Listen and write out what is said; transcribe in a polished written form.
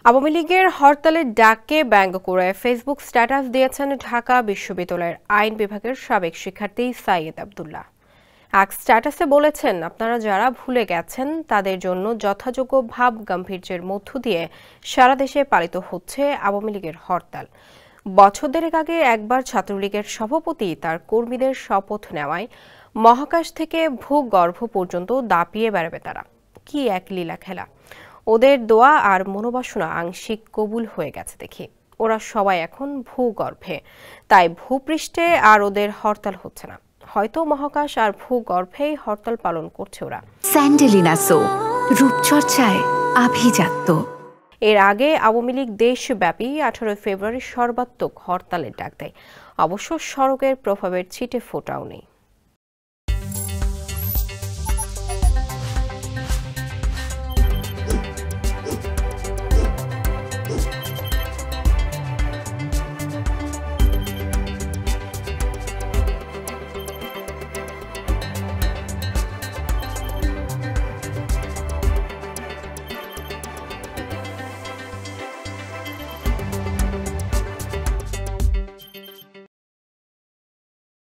আওয়ামী লীগের হরতালের ডাককে ব্যঙ্গ করে ফেসবুক স্ট্যাটাস দিয়েছেন ঢাকা বিশ্ববিদ্যালয়ের আইন বিভাগের সাবেক শিক্ষার্থী সাইয়েদ আব্দুল্লাহ। এক স্ট্যাটাসে বলেছেন, আপনারা যারা ভুলে গেছেন তাদের জন্য যথাযোগ্য ভাব গাম্ভীর্যের মধ্য দিয়ে সারা দেশে পালিত হচ্ছে আওয়ামী লীগের হরতাল। বছর দেড়েক আগে একবার ছাত্রলীগের সভাপতি তার কর্মীদের শপথ নেওয়ায় মহাকাশ থেকে ভূগর্ভ পর্যন্ত দাপিয়ে বেড়াবে তারা। কি এক লীলা খেলা! ওদের দোয়া আর মনোবাসনা আংশিক কবুল হয়ে গেছে দেখি। ওরা সবাই এখন ভূগর্ভে, তাই ভূপৃষ্ঠে আর ওদের হরতাল হচ্ছে না। হয়তো মহাকাশ আর ভূগর্ভেই হরতাল পালন করছে ওরা। স্যান্ডেলিনা সো, রূপচর্চায় আভিজাত্য। এর আগে আওয়ামী লীগ দেশব্যাপী 18 ফেব্রুয়ারি সর্বাত্মক হরতালের ডাক দেয়। অবশ্য সড়কের প্রভাবের ছিটে ফোঁটাও নেই।